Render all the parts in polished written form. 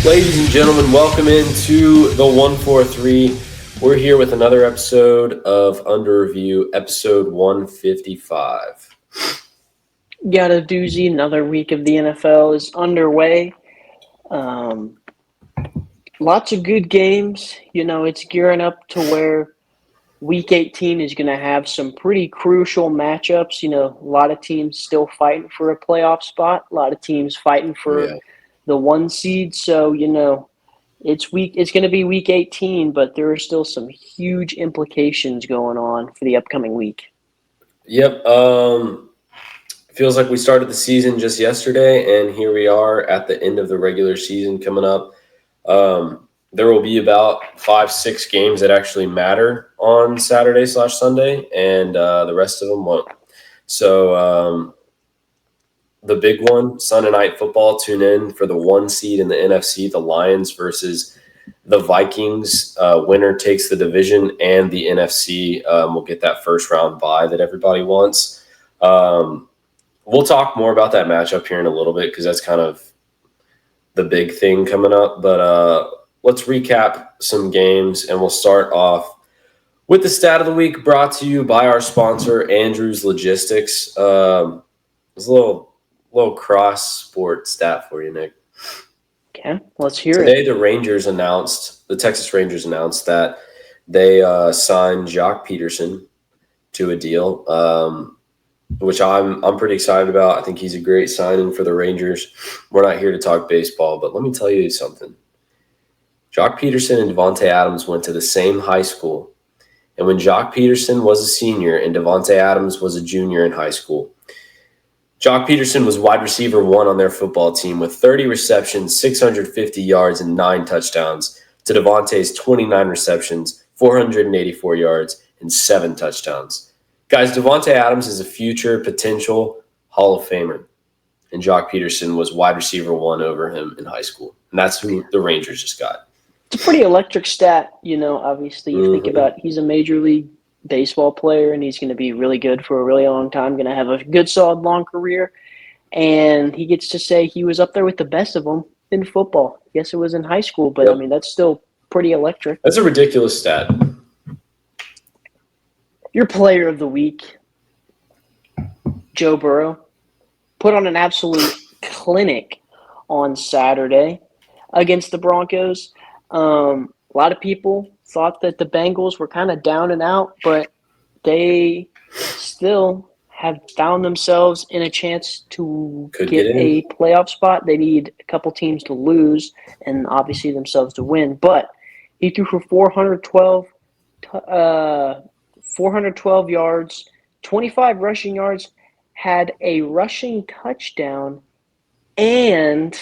Ladies and gentlemen, welcome into the 143. We're here with another episode of Under Review, episode 155. Got a doozy. Another week of the NFL is underway. Lots of good games. It's gearing up to where week 18 is going to have some pretty crucial matchups. A lot of teams still fighting for a playoff spot. A lot of teams fighting for the one seed. So, it's going to be week 18, but there are still some huge implications going on for the upcoming week. Yep. Feels like we started the season just yesterday, and here we are at the end of the regular season coming up. There will be about 5-6 games that actually matter on Saturday/Sunday, and the rest of them won't. So the big one, Sunday Night Football, tune in for the 1 seed in the NFC, the Lions versus the Vikings. Winner takes the division and the NFC. We'll get that first round bye that everybody wants. We'll talk more about that matchup here in a little bit because that's kind of the big thing coming up. But let's recap some games, and we'll start off with the stat of the week brought to you by our sponsor, Andrews Logistics. It's a little cross-sport stat for you, Nick. Okay, let's hear Today, it. the Texas Rangers announced that they signed Jock Peterson to a deal, which I'm pretty excited about. I think he's a great signing for the Rangers. We're not here to talk baseball, but let me tell you something. Jock Peterson and Devontae Adams went to the same high school. And when Jock Peterson was a senior and Devontae Adams was a junior in high school, Jock Peterson was wide receiver 1 on their football team with 30 receptions, 650 yards, and 9 touchdowns to Devontae's 29 receptions, 484 yards, and 7 touchdowns. Guys, Devontae Adams is a future potential Hall of Famer, and Jock Peterson was wide receiver 1 over him in high school. And that's who the Rangers just got. It's a pretty electric stat, obviously you think about he's a major league baseball player and he's going to be really good for a really long time, going to have a good, solid, long career. And he gets to say he was up there with the best of them in football. Yes, it was in high school, but Yep. that's still pretty electric. That's a ridiculous stat. Your player of the week, Joe Burrow, put on an absolute clinic on Saturday against the Broncos. A lot of people thought that the Bengals were kind of down and out, but they still have found themselves in a chance to get a playoff spot. They need a couple teams to lose and obviously themselves to win. But he threw for 412 yards, 25 rushing yards, had a rushing touchdown, and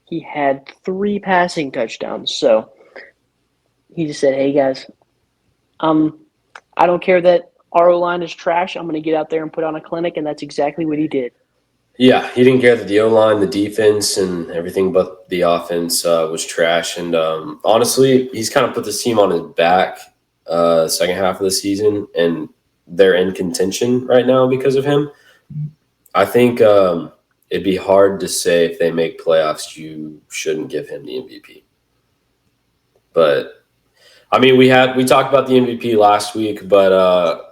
he had 3 passing touchdowns. So he just said, hey, guys, I don't care that our O-line is trash. I'm going to get out there and put on a clinic, and that's exactly what he did. Yeah, he didn't care that the O-line, the defense, and everything but the offense was trash. And honestly, he's kind of put this team on his back second half of the season, and they're in contention right now because of him. I think it'd be hard to say if they make playoffs, you shouldn't give him the MVP. But I mean, we talked about the MVP last week, but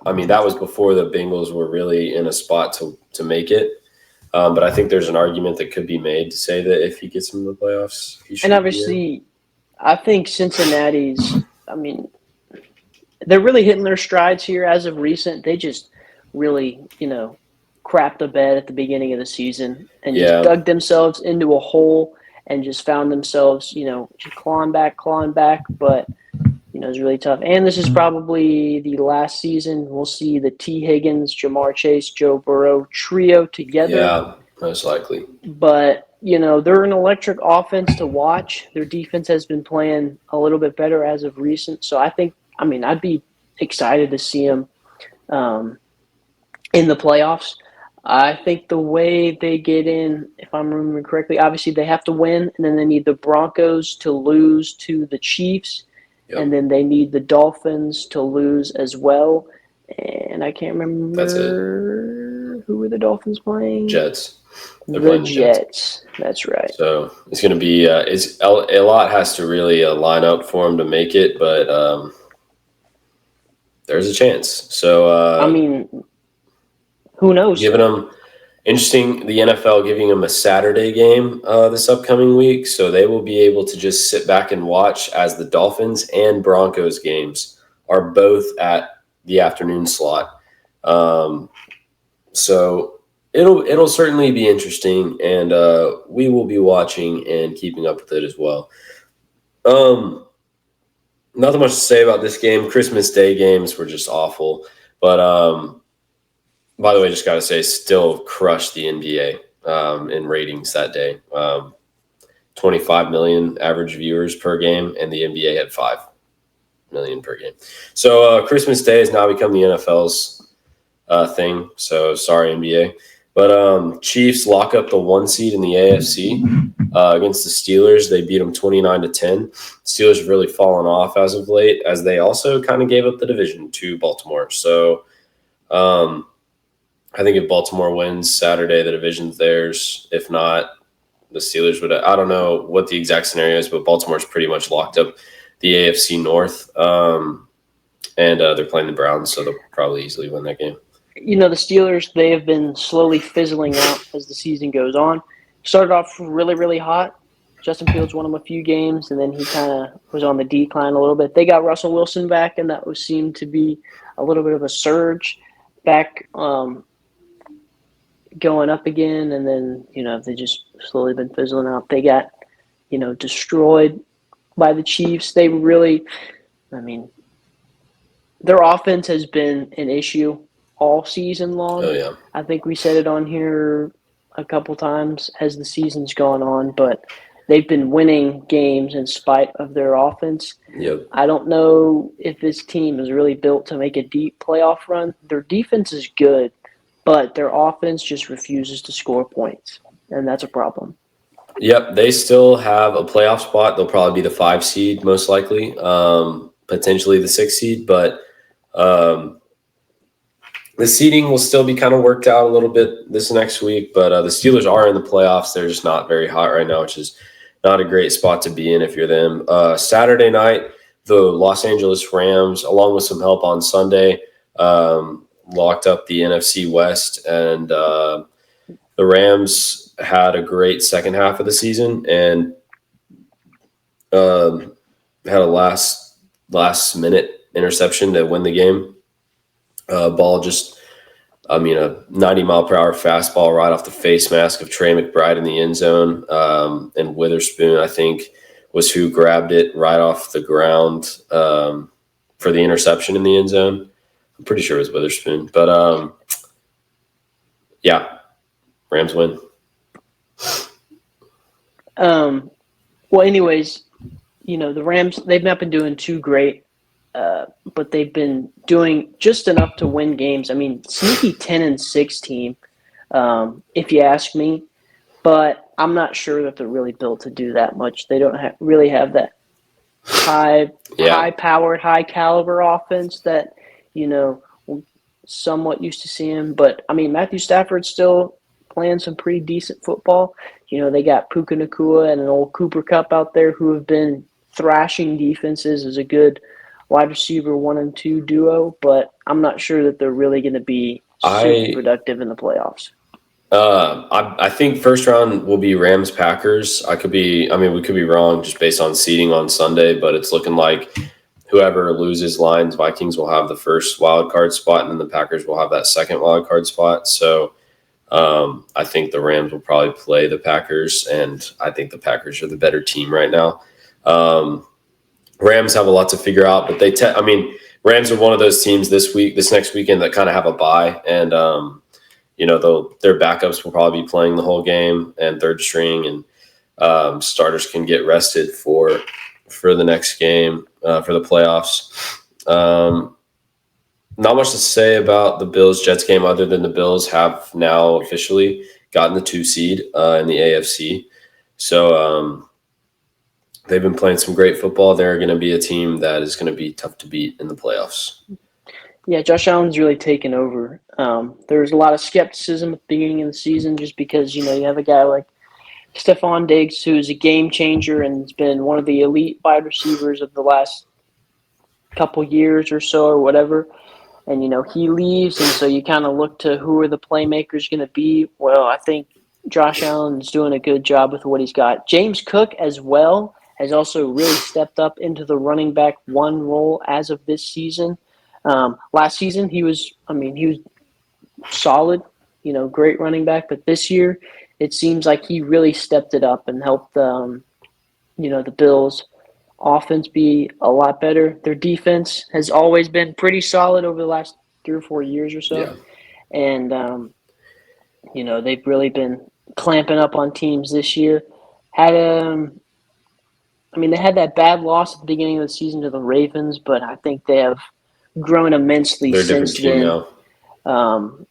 that was before the Bengals were really in a spot to make it. But I think there's an argument that could be made to say that if he gets into the playoffs, he should. And obviously, I think Cincinnati's. They're really hitting their strides here as of recent. They just really, crapped the bed at the beginning of the season and just dug themselves into a hole and just found themselves, just clawing back. But, it's really tough. And this is probably the last season we'll see the T. Higgins, Jamar Chase, Joe Burrow trio together. Yeah, most likely. But, they're an electric offense to watch. Their defense has been playing a little bit better as of recent. So I think, I'd be excited to see them in the playoffs. I think the way they get in, if I'm remembering correctly, obviously they have to win, and then they need the Broncos to lose to the Chiefs, and then they need the Dolphins to lose as well. And I can't remember. That's it. Who were the Dolphins playing? Jets. They're The playing the Jets. Jets. That's right. So it's going to be a lot has to really line up for them to make it, but there's a chance. So I mean, who knows? giving them interesting. The NFL giving them a Saturday game this upcoming week, so they will be able to just sit back and watch as the Dolphins and Broncos games are both at the afternoon slot. So it'll certainly be interesting, and we will be watching and keeping up with it as well. Nothing much to say about this game. Christmas Day games were just awful, but by the way, just got to say, still crushed the NBA in ratings that day. 25 million average viewers per game, and the NBA had 5 million per game. So Christmas Day has now become the NFL's thing. So sorry, NBA. But Chiefs lock up the 1 seed in the AFC against the Steelers. They beat them 29-10. Steelers have really fallen off as of late, as they also kind of gave up the division to Baltimore. So I think if Baltimore wins Saturday, the division's theirs. If not, the Steelers would. I don't know what the exact scenario is, but Baltimore's pretty much locked up the AFC North. And they're playing the Browns, so they'll probably easily win that game. The Steelers, they have been slowly fizzling out as the season goes on. Started off really, really hot. Justin Fields won him a few games, and then he kind of was on the decline a little bit. They got Russell Wilson back, and that seemed to be a little bit of a surge back going up again. And then, they just slowly been fizzling out. They got, destroyed by the Chiefs. They really, their offense has been an issue all season long. Oh, yeah. I think we said it on here a couple times as the season's gone on, but they've been winning games in spite of their offense. Yep. I don't know if this team is really built to make a deep playoff run. Their defense is good, but their offense just refuses to score points, and that's a problem. Yep, they still have a playoff spot. They'll probably be the 5 seed most likely, potentially the 6 seed, but the seeding will still be kind of worked out a little bit this next week, but the Steelers are in the playoffs. They're just not very hot right now, which is not a great spot to be in if you're them. Saturday night, the Los Angeles Rams, along with some help on Sunday, locked up the NFC West, and the Rams had a great second half of the season and had a last minute interception to win the game. Ball just, a 90-mile-per-hour fastball right off the face mask of Trey McBride in the end zone. And Witherspoon, I think, was who grabbed it right off the ground for the interception in the end zone. I'm pretty sure it was Witherspoon. But, yeah, Rams win. Well, anyways, the Rams, they've not been doing too great. But they've been doing just enough to win games. Sneaky 10-6 team, if you ask me. But I'm not sure that they're really built to do that much. They don't really have that high-powered, high-caliber offense that, somewhat used to seeing. But, Matthew Stafford's still playing some pretty decent football. They got Puka Nacua and an old Cooper Kupp out there who have been thrashing defenses as a good wide receiver 1 and 2 duo, but I'm not sure that they're really going to be super productive in the playoffs. I think first round will be Rams Packers. We could be wrong just based on seeding on Sunday, but it's looking like whoever loses lines, Vikings will have the first wild card spot, and then the Packers will have that second wild card spot. So I think the Rams will probably play the Packers, and I think the Packers are the better team right now. Rams have a lot to figure out, but Rams are one of those teams this next weekend that kind of have a bye, and their backups will probably be playing the whole game and third string, and starters can get rested for the next game for the playoffs. Not much to say about the Bills-Jets game other than the Bills have now officially gotten the 2 seed in the AFC. So they've been playing some great football. They're going to be a team that is going to be tough to beat in the playoffs. Yeah, Josh Allen's really taken over. There was a lot of skepticism at the beginning of the season just because, you have a guy like Stephon Diggs who's a game changer and has been one of the elite wide receivers of the last couple years or so or whatever. And, he leaves, and so you kind of look to who are the playmakers going to be. Well, I think Josh Allen's doing a good job with what he's got. James Cook as well has also really stepped up into the running back one role as of this season. Last season, he was solid, great running back. But this year, it seems like he really stepped it up and helped, the Bills' offense be a lot better. Their defense has always been pretty solid over the last 3 or 4 years or so. Yeah. And, they've really been clamping up on teams this year. They had that bad loss at the beginning of the season to the Ravens, but I think they have grown immensely They're a different since team then.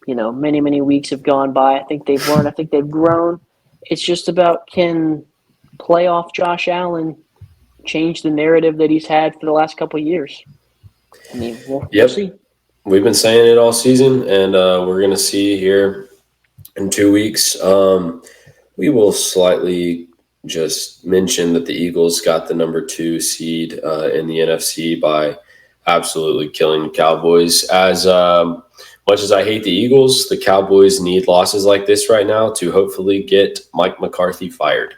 now. Many, many weeks have gone by. I think they've learned. I think they've grown. It's just about, can playoff Josh Allen change the narrative that he's had for the last couple of years? We'll see. We've been saying it all season, and we're going to see here in 2 weeks. We will slightly just mention that the Eagles got the number 2 seed in the NFC by absolutely killing the Cowboys. As much as I hate the Eagles, the Cowboys need losses like this right now to hopefully get Mike McCarthy fired.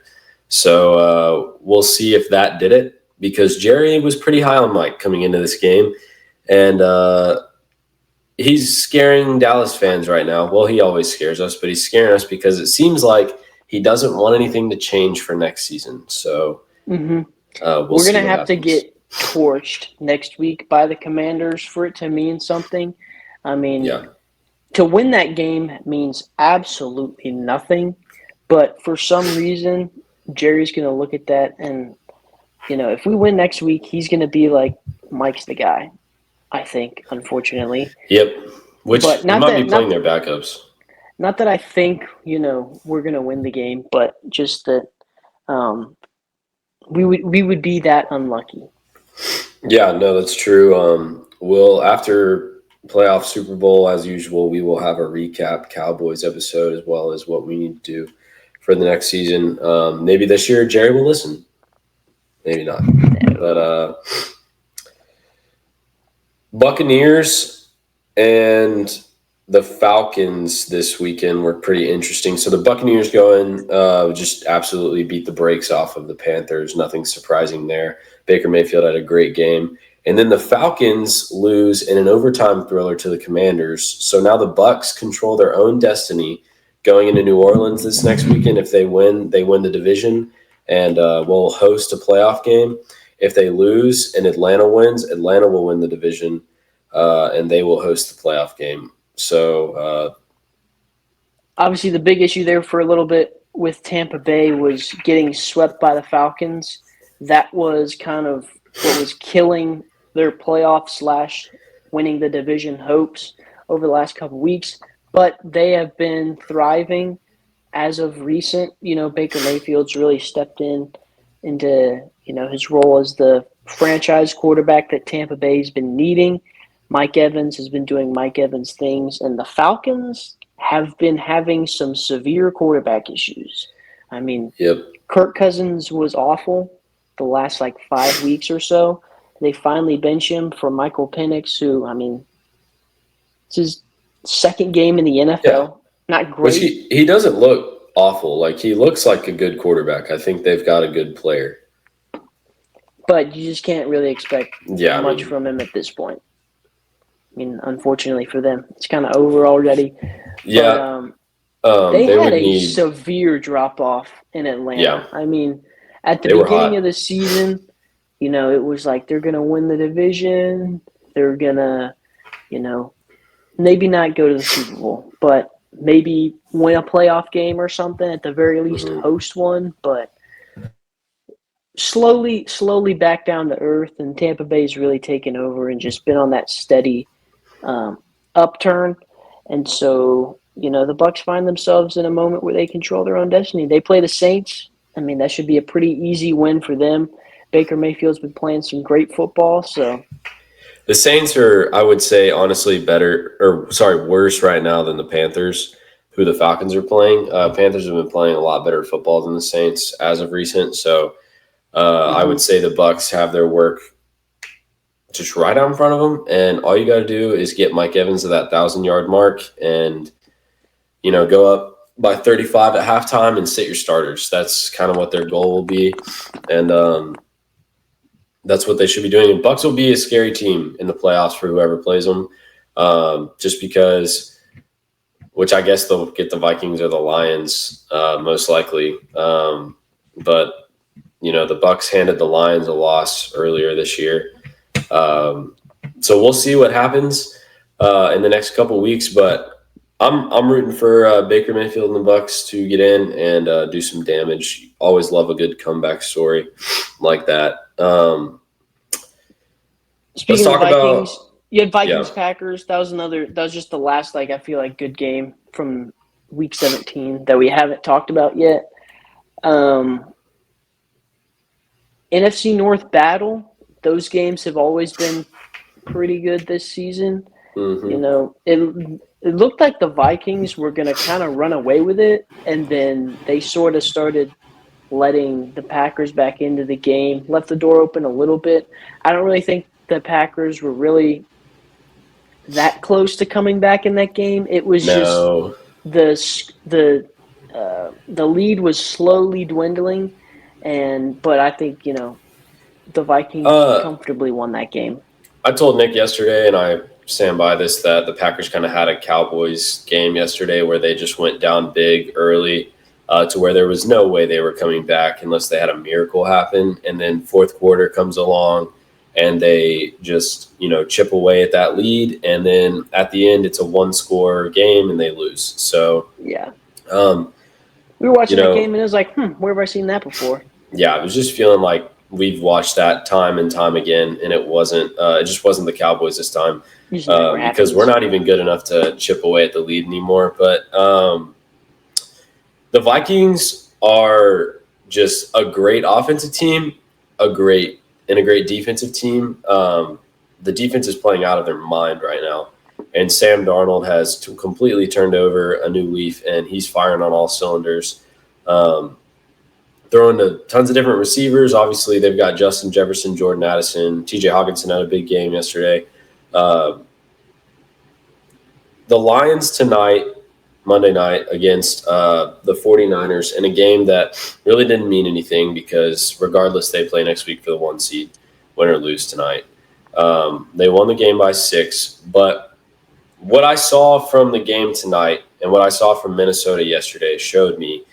So we'll see if that did it, because Jerry was pretty high on Mike coming into this game. And he's scaring Dallas fans right now. Well, he always scares us, but he's scaring us because it seems like he doesn't want anything to change for next season. So we're going to have to get torched next week by the Commanders for it to mean something. To win that game means absolutely nothing. But for some reason, Jerry's going to look at that and, if we win next week, he's going to be like, Mike's the guy, I think, unfortunately. Yep. Which might be playing their backups. Not that I think, we're going to win the game, but just that we would be that unlucky. Yeah, no, that's true. We'll, after playoff Super Bowl, as usual, we will have a recap Cowboys episode as well as what we need to do for the next season. Maybe this year Jerry will listen. Maybe not. But Buccaneers and the Falcons this weekend were pretty interesting. So the Buccaneers just absolutely beat the brakes off of the Panthers. Nothing surprising there. Baker Mayfield had a great game. And then the Falcons lose in an overtime thriller to the Commanders. So now the Bucs control their own destiny going into New Orleans this next weekend. If they win the division and will host a playoff game. If they lose and Atlanta wins, Atlanta will win the division and they will host the playoff game. So obviously the big issue there for a little bit with Tampa Bay was getting swept by the Falcons. That was kind of what was killing their playoff / winning the division hopes over the last couple of weeks. But they have been thriving as of recent. Baker Mayfield's really stepped into his role as the franchise quarterback that Tampa Bay's been needing. Mike Evans has been doing Mike Evans things, and the Falcons have been having some severe quarterback issues. Kirk Cousins was awful the last 5 weeks or so. They finally bench him for Michael Penix, who, it's his second game in the NFL. Yeah. Not great. Which he doesn't look awful. He looks like a good quarterback. I think they've got a good player. But you just can't really expect much from him at this point. Unfortunately for them, it's kind of over already. Yeah. But, they had a severe drop-off in Atlanta. Yeah. At the beginning of the season, it was like they're going to win the division. They're going to, maybe not go to the Super Bowl, but maybe win a playoff game or something, at the very least host one. But slowly back down to earth, and Tampa Bay's really taken over and just been on that steady upturn. And so, the Bucs find themselves in a moment where they control their own destiny. They play the Saints. That should be a pretty easy win for them. Baker Mayfield's been playing some great football. So The Saints are, I would say, honestly worse right now than the Panthers, who the Falcons are playing. Panthers have been playing a lot better football than the Saints as of recent. So I would say the Bucs have their work just right out in front of them, and all you got to do is get Mike Evans to that 1,000-yard mark, and go up by 35 at halftime and sit your starters. That's kind of what their goal will be, and that's what they should be doing. And Bucs will be a scary team in the playoffs for whoever plays them, just because, which I guess they'll get the Vikings or the Lions most likely. But the Bucs handed the Lions a loss earlier this year. So we'll see what happens in the next couple of weeks, but I'm rooting for Baker Mayfield and the Bucs to get in and do some damage. Always love a good comeback story like that. Speaking of Vikings, you had yeah. Packers. That was just the last, I feel like, good game from week 17 that we haven't talked about yet. NFC North battle. Those games have always been pretty good this season. Mm-hmm. It looked like the Vikings were going to kind of run away with it, and then they sort of started letting the Packers back into the game, left the door open a little bit. I don't really think the Packers were really that close to coming back in that game. It was just the lead was slowly dwindling, but I think the Vikings comfortably won that game. I told Nick yesterday, and I stand by this, that the Packers kind of had a Cowboys game yesterday where they just went down big early to where there was no way they were coming back unless they had a miracle happen. And then fourth quarter comes along and they just, chip away at that lead. And then at the end, it's a one-score game and they lose. So, yeah. We were watching that game and it was like, where have I seen that before? Yeah, I was just feeling like we've watched that time and time again, and it just wasn't the Cowboys this time because we're not even good enough to chip away at the lead anymore. But the Vikings are just a great offensive team, a great defensive team. The defense is playing out of their mind right now, and Sam Darnold has completely turned over a new leaf, and he's firing on all cylinders. Throwing to tons of different receivers. Obviously, they've got Justin Jefferson, Jordan Addison, TJ Hawkinson had a big game yesterday. The Lions tonight, Monday night, against the 49ers in a game that really didn't mean anything because regardless, they play next week for the 1 seed, win or lose tonight. They won the game by 6, but what I saw from the game tonight and what I saw from Minnesota yesterday showed me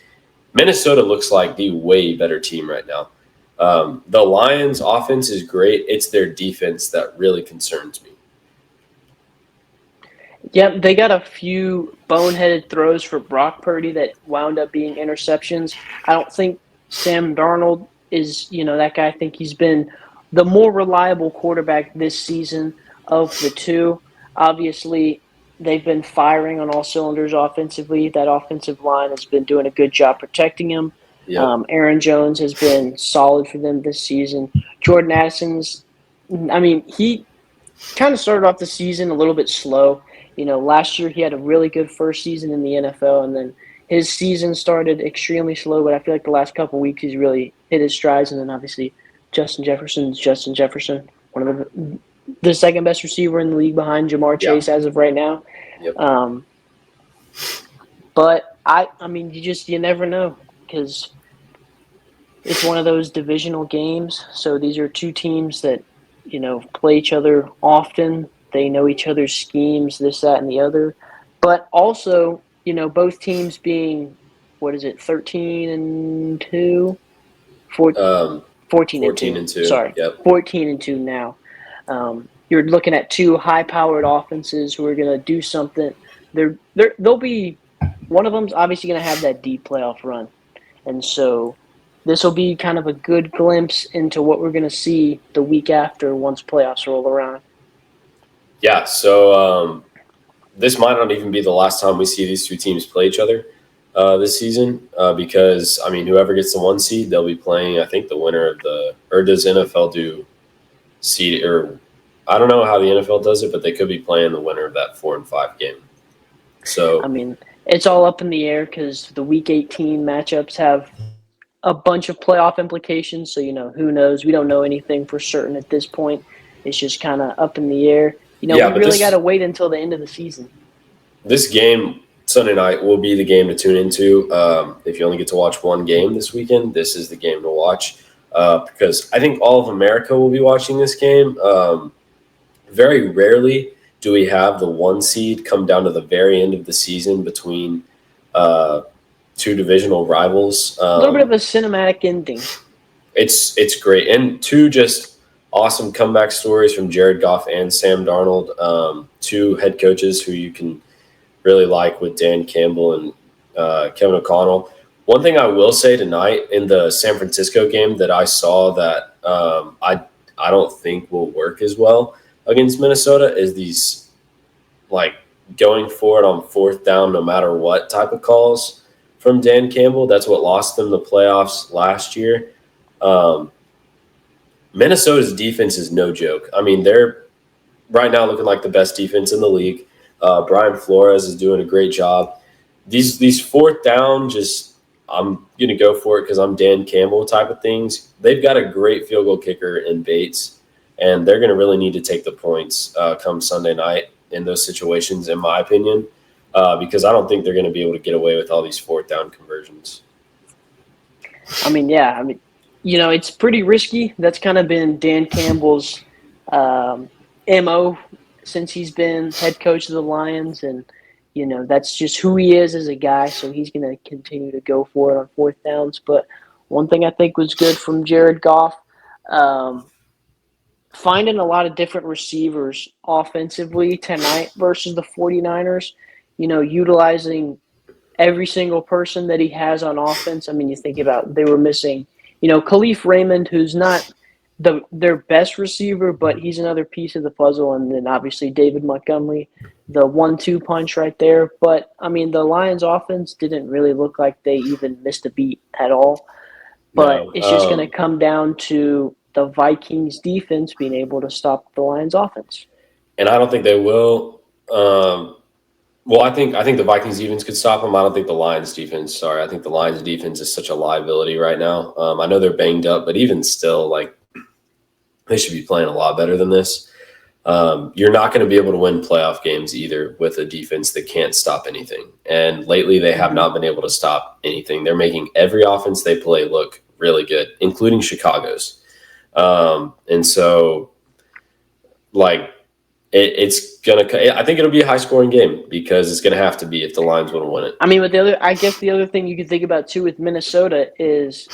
Minnesota looks like the way better team right now. The Lions' offense is great. It's their defense that really concerns me. Yep, they got a few boneheaded throws for Brock Purdy that wound up being interceptions. I don't think Sam Darnold is, that guy. I think he's been the more reliable quarterback this season of the two. Obviously, they've been firing on all cylinders offensively. That offensive line has been doing a good job protecting him. Yep. Aaron Jones has been solid for them this season. Jordan Addison's, he kind of started off the season a little bit slow. Last year he had a really good first season in the NFL, and then his season started extremely slow, but I feel like the last couple of weeks he's really hit his strides. And then obviously Justin Jefferson, one of the second best receiver in the league behind Jamar Chase as of right now. Yep. But you never know because it's one of those divisional games. So these are two teams that, play each other often. They know each other's schemes, this, that, and the other. But also, both teams being, 13-2? 14-2. Sorry, yep. 14-2 now. You're looking at two high-powered offenses who are going to do something. They'll be one of them's obviously going to have that deep playoff run, and so this will be kind of a good glimpse into what we're going to see the week after once playoffs roll around. Yeah, so this might not even be the last time we see these two teams play each other this season because, whoever gets the 1 seed, they'll be playing, I think, the winner of or does NFL do seed or I don't know how the NFL does it, but they could be playing the winner of that 4-5 game. I So mean, it's all up in the air because the Week 18 matchups have a bunch of playoff implications. So, who knows? We don't know anything for certain at this point. It's just kind of up in the air. yeah, We but really got this to wait until the end of the season. this game Sunday night will be the game to tune into. If you only get to watch one game this weekend, this is the game to watch because I think all of America will be watching this game. Very rarely do we have the one seed come down to the very end of the season between uh, two divisional rivals. A little bit of a cinematic ending. It's great, and two just awesome comeback stories from Jared Goff and Sam Darnold, two head coaches who you can really like with Dan Campbell and Kevin O'Connell. One thing I will say tonight in the San Francisco game that I saw that I don't think will work as well against Minnesota is these like going for it on fourth down no matter what type of calls from Dan Campbell. That's what lost them the playoffs last year. Um, Minnesota's defense is no joke. I mean, they're right now looking like the best defense in the league. Brian Flores is doing a great job. These fourth down, just I'm gonna go for it because I'm Dan Campbell type of things. They've got a great field goal kicker in Bates, and they're gonna really need to take the points come Sunday night in those situations, in my opinion, because I don't think they're gonna be able to get away with all these fourth down conversions. I mean, yeah. I mean, it's pretty risky. That's kind of been Dan Campbell's MO since he's been head coach of the Lions. And, that's just who he is as a guy. So he's going to continue to go for it on fourth downs. But one thing I think was good from Jared Goff, finding a lot of different receivers offensively tonight versus the 49ers, utilizing every single person that he has on offense. I mean, you think about they were missing, Khalif Raymond, who's not their best receiver, but he's another piece of the puzzle. And then obviously David Montgomery, the 1-2 punch right there. But, I mean, the Lions offense didn't really look like they even missed a beat at all. But No, it's just going to come down to the Vikings defense being able to stop the Lions offense. and I don't think they will. Well, I think the Vikings defense could stop them. I don't think the Lions defense. Sorry, I think the Lions defense is such a liability right now. I know they're banged up, but even still, like they should be playing a lot better than this. You're not going to be able to win playoff games either with a defense that can't stop anything. And lately, they have not been able to stop anything. They're making every offense they play look really good, including Chicago's. And so, like, it's going to – I think it'll be a high-scoring game because it's going to have to be if the Lions want to win it. I mean, I guess the other thing you could think about, too, with Minnesota is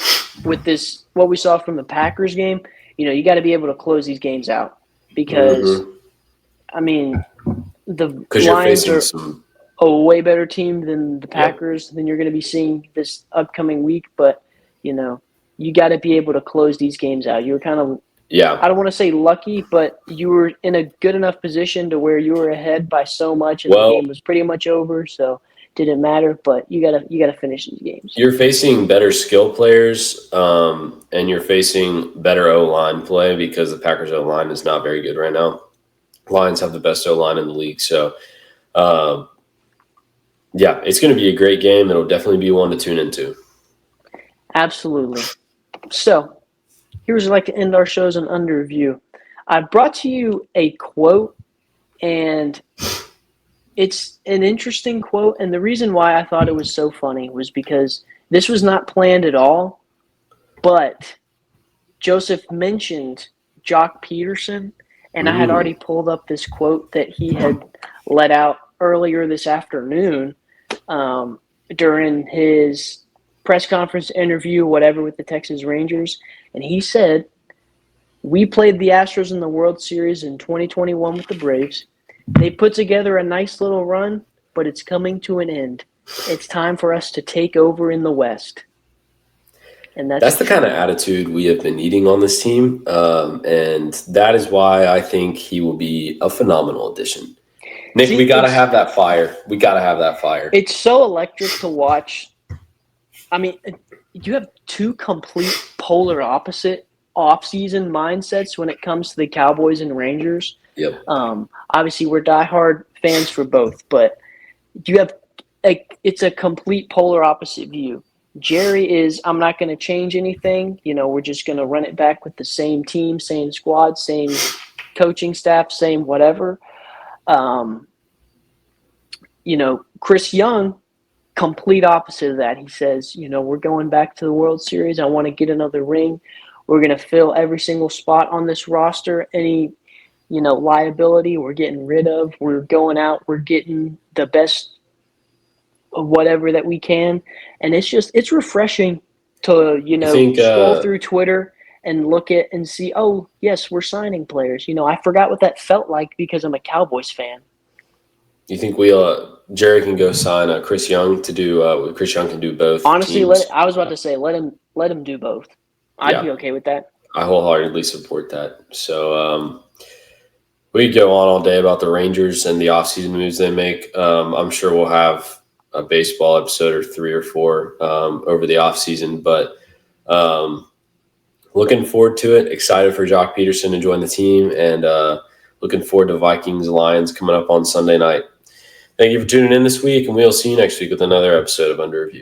with this – what we saw from the Packers game, you got to be able to close these games out because, I mean, the Lions are a way better team than the Packers than you're going to be seeing this upcoming week. But, you got to be able to close these games out. You were kind of I don't want to say lucky, but you were in a good enough position to where you were ahead by so much, and the game was pretty much over. So it didn't matter. But you gotta finish these games. You're facing better skill players, and you're facing better O-line play because the Packers O-line is not very good right now. Lions have the best O-line in the league, so it's going to be a great game. It'll definitely be one to tune into. Absolutely. So. Here's like to end our shows on under review. I brought to you a quote, and it's an interesting quote. And the reason why I thought it was so funny was because this was not planned at all, but Joseph mentioned Jock Peterson, and I had already pulled up this quote that he had let out earlier this afternoon during his press conference interview, whatever, with the Texas Rangers. And he said, "We played the Astros in the World Series in 2021 with the Braves. They put together a nice little run, but it's coming to an end. It's time for us to take over in the West." And that's the kind of attitude we have been needing on this team. And that is why I think he will be a phenomenal addition. Nick, we got to have that fire. We got to have that fire. It's so electric to watch. I mean, you have two complete polar opposite off-season mindsets when it comes to the Cowboys and Rangers. Yep. Obviously, we're diehard fans for both, but you have it's a complete polar opposite view. Jerry is, I'm not going to change anything. We're just going to run it back with the same team, same squad, same coaching staff, same whatever. Chris Young, complete opposite of that. He says, we're going back to the World Series. I want to get another ring. We're going to fill every single spot on this roster. Any, liability we're getting rid of. We're going out. We're getting the best of whatever that we can. And it's refreshing to, I think scroll through Twitter and look at and see, oh, yes, we're signing players. I forgot what that felt like because I'm a Cowboys fan. you think Jerry can go sign Chris Young to do Chris Young can do both Honestly, teams? I was about to say let him do both. I'd be okay with that. I wholeheartedly support that. So we could go on all day about the Rangers and the offseason moves they make. I'm sure we'll have a baseball episode or 3 or 4 over the offseason, but looking forward to it. Excited for Jock Peterson to join the team, and looking forward to Vikings Lions coming up on Sunday night. Thank you for tuning in this week, and we'll see you next week with another episode of Under Review.